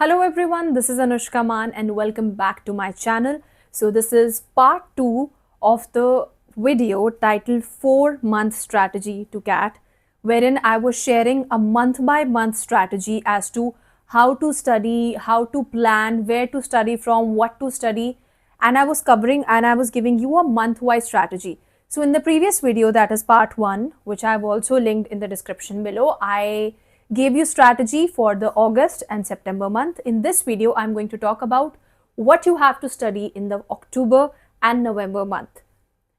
Hello everyone, this is Anushka Man and welcome back to my channel. So this is part 2 of the video titled 4-month strategy to CAT, wherein I was sharing a month by month strategy as to how to study, how to plan, where to study from, what to study, and I was giving you a month-wise strategy. So in the previous video, that is part 1, which I've also linked in the description below, I gave you strategy for the August and September month. In this video, I'm going to talk about what you have to study in the October and November month.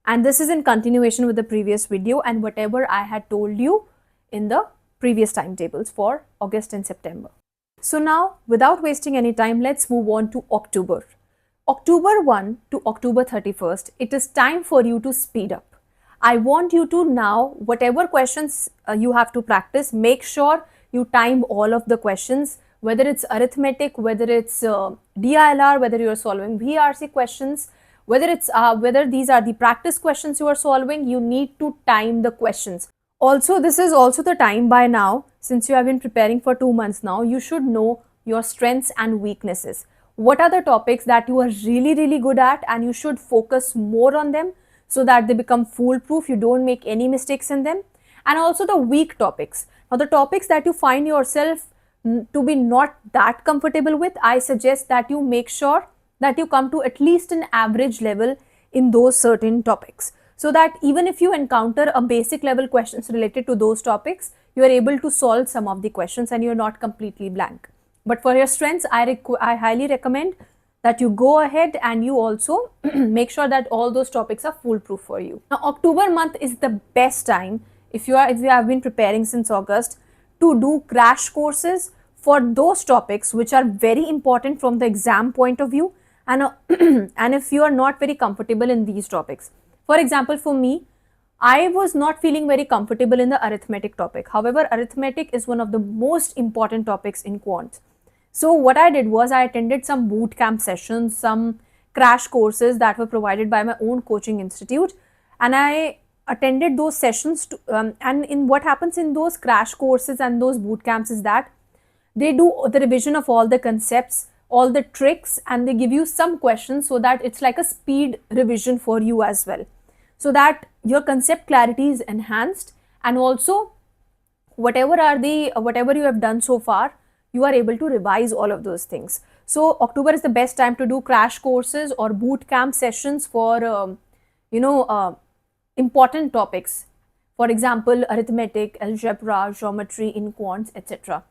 And this is in continuation with the previous video and whatever I had told you in the previous timetables for August and September. So now, without wasting any time, let's move on to October. October 1 to October 31st, it is time for you to speed up. I want you to now, whatever questions you have to practice, make sure you time all of the questions, whether it's arithmetic, whether it's DILR, whether you're solving VRC questions, whether these are the practice questions you are solving, you need to time the questions. Also, this is also the time by now, since you have been preparing for 2 months now, you should know your strengths and weaknesses. What are the topics that you are really good at and you should focus more on them so that they become foolproof, you don't make any mistakes in them. And also the weak topics. Now the topics that you find yourself to be not that comfortable with, I suggest that you make sure that you come to at least an average level in those certain topics. So that even if you encounter a basic level questions related to those topics, you are able to solve some of the questions and you are not completely blank. But for your strengths, I highly recommend that you go ahead and you also make sure that all those topics are foolproof for you. Now, October month is the best time if you have been preparing since August to do crash courses for those topics which are very important from the exam point of view and and if you are not very comfortable in these topics. For example, for me, I was not feeling very comfortable in the arithmetic topic. However, arithmetic is one of the most important topics in quant. So what I did was I attended some boot camp sessions, some crash courses that were provided by my own coaching institute, and I attended those sessions and in what happens in those crash courses and those boot camps is that they do the revision of all the concepts, all the tricks, and they give you some questions so that it's like a speed revision for you as well, so that your concept clarity is enhanced and also whatever you have done so far, you are able to revise all of those things. So October is the best time to do crash courses or boot camp sessions for important topics. For example, arithmetic, algebra, geometry in quants, etc.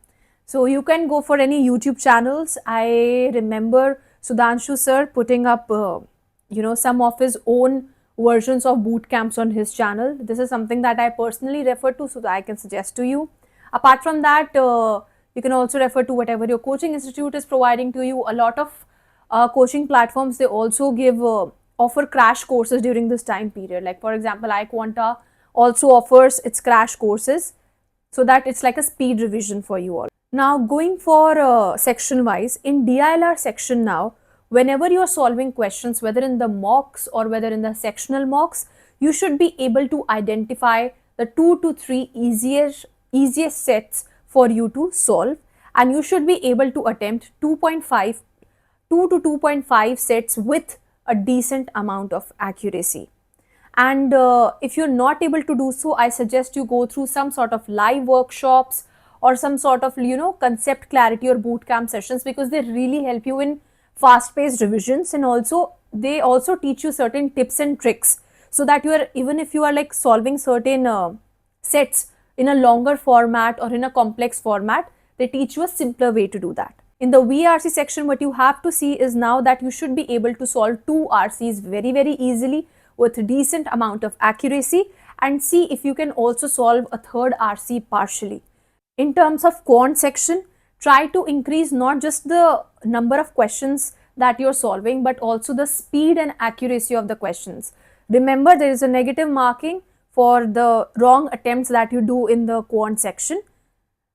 So you can go for any YouTube channels. I remember Sudhanshu sir putting up some of his own versions of boot camps on his channel. This is something that I personally refer to, so that I can suggest to you. Apart from that, you can also refer to whatever your coaching institute is providing to you. A lot of coaching platforms, they also offer crash courses during this time period. Like for example, iQuanta also offers its crash courses so that it's like a speed revision for you all. Now going for section wise, in DILR section now, whenever you are solving questions, whether in the mocks or whether in the sectional mocks, you should be able to identify the 2 to 3 easiest sets for you to solve, and you should be able to attempt 2 to 2.5 sets with a decent amount of accuracy. And if you're not able to do so, I suggest you go through some sort of live workshops or some sort of concept clarity or bootcamp sessions, because they really help you in fast-paced revisions, and also they also teach you certain tips and tricks so that even if you are like solving certain sets in a longer format or in a complex format, they teach you a simpler way to do that. In the VRC section, what you have to see is now that you should be able to solve 2 RCs very easily with a decent amount of accuracy, and see if you can also solve a 3rd RC partially. In terms of quant section, try to increase not just the number of questions that you're solving, but also the speed and accuracy of the questions. Remember, there is a negative marking for the wrong attempts that you do in the quant section,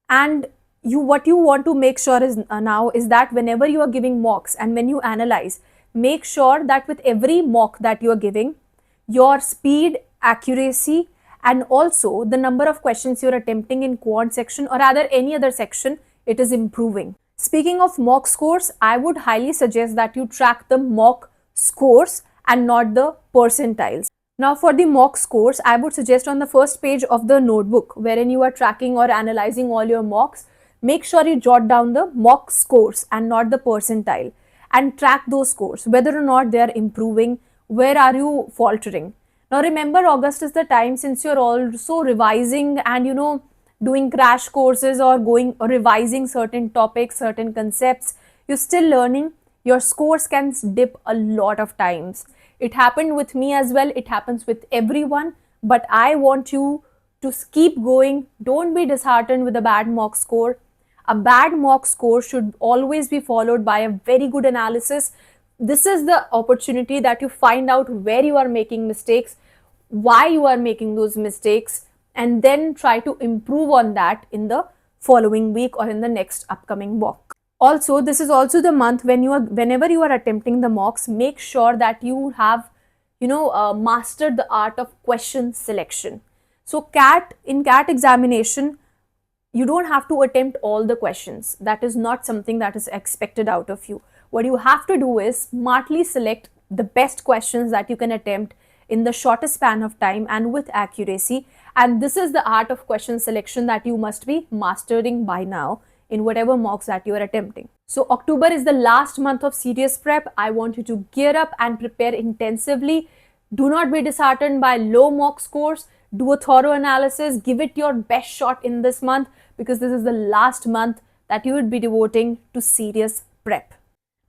and what you want to make sure is now is that whenever you are giving mocks and when you analyze, make sure that with every mock that you are giving, your speed, accuracy, and also the number of questions you're attempting in quant section or rather any other section, it is improving. Speaking of mock scores, I would highly suggest that you track the mock scores and not the percentiles. Now for the mock scores, I would suggest on the first page of the notebook wherein you are tracking or analyzing all your mocks, make sure you jot down the mock scores and not the percentile, and track those scores, whether or not they are improving, where are you faltering. Now remember, August is the time, since you're also revising and doing crash courses or going or revising certain topics, certain concepts, you're still learning, your scores can dip a lot of times. It happened with me as well, it happens with everyone, but I want you to keep going. Don't be disheartened with a bad mock score. A bad mock score should always be followed by a very good analysis. This is the opportunity that you find out where you are making mistakes, why you are making those mistakes, and then try to improve on that in the following week or in the next upcoming mock. Also, this is also the month when whenever you are attempting the mocks, make sure that you have mastered the art of question selection. So in CAT examination, you don't have to attempt all the questions. That is not something that is expected out of you. What you have to do is smartly select the best questions that you can attempt in the shortest span of time and with accuracy. And this is the art of question selection that you must be mastering by now in whatever mocks that you are attempting. So October is the last month of serious prep. I want you to gear up and prepare intensively. Do not be disheartened by low mock scores. Do a thorough analysis. Give it your best shot in this month, because this is the last month that you would be devoting to serious prep.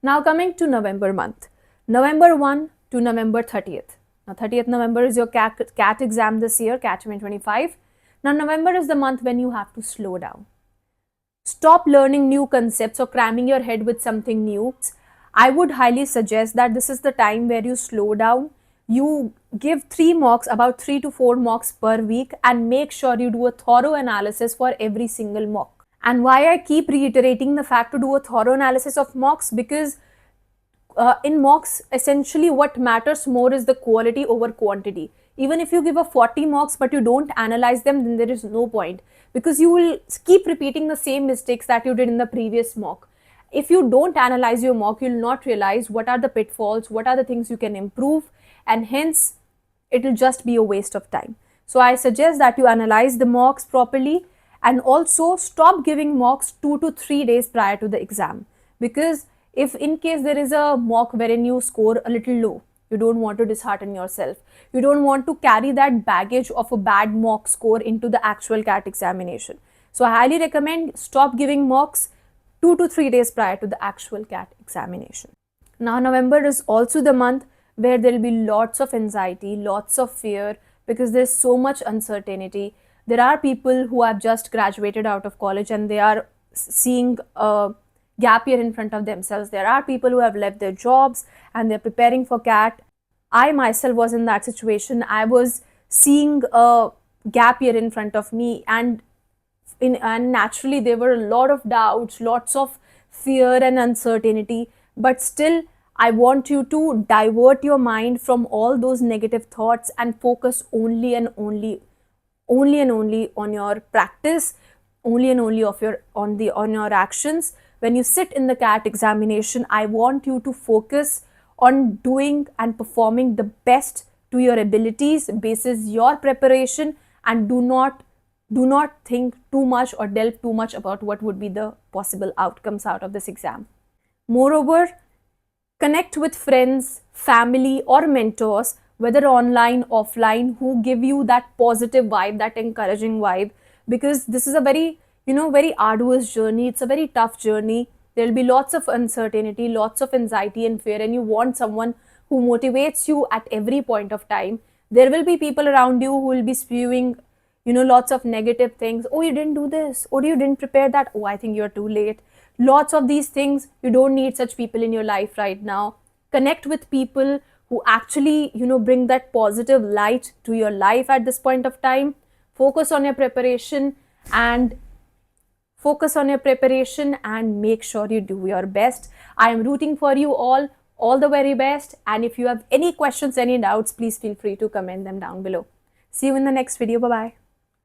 Now coming to November month. November 1 to November 30th. Now 30th November is your CAT exam this year, CAT 2025. Now November is the month when you have to slow down. Stop learning new concepts or cramming your head with something new. I would highly suggest that this is the time where you slow down. You give about 3 to 4 mocks per week, and make sure you do a thorough analysis for every single mock. And why I keep reiterating the fact to do a thorough analysis of mocks, because in mocks, essentially what matters more is the quality over quantity. Even if you give a 40 mocks but you don't analyze them, then there is no point, because you will keep repeating the same mistakes that you did in the previous mock. If you don't analyze your mock, you'll not realize what are the pitfalls, what are the things you can improve, and hence it will just be a waste of time. So I suggest that you analyze the mocks properly, and also stop giving mocks 2 to 3 days prior to the exam, because if in case there is a mock wherein you score a little low, you don't want to dishearten yourself. You don't want to carry that baggage of a bad mock score into the actual CAT examination. So I highly recommend stop giving mocks 2 to 3 days prior to the actual CAT examination. Now November is also the month where there will be lots of anxiety, lots of fear, because there's so much uncertainty. There are people who have just graduated out of college and they are seeing a gap year in front of themselves. There are people who have left their jobs and they're preparing for CAT. I myself was in that situation. I was seeing a gap year in front of me, and naturally there were a lot of doubts, lots of fear and uncertainty. But still, I want you to divert your mind from all those negative thoughts and focus only and only on your practice, only and only on your actions. When you sit in the CAT examination, I want you to focus on doing and performing the best to your abilities basis your preparation, and do not think too much or delve too much about what would be the possible outcomes out of this exam. Moreover, connect with friends, family or mentors, whether online, offline, who give you that positive vibe, that encouraging vibe, because this is a very arduous journey. It's a very tough journey. There will be lots of uncertainty, lots of anxiety and fear, and you want someone who motivates you at every point of time. There will be people around you who will be spewing, lots of negative things. Oh, you didn't do this. Oh, you didn't prepare that. Oh, I think you're too late. Lots of these things. You don't need such people in your life right now. Connect with people who actually, bring that positive light to your life at this point of time. Focus on your preparation and make sure you do your best. I am rooting for you all the very best. And if you have any questions, any doubts, please feel free to comment them down below. See you in the next video. Bye-bye.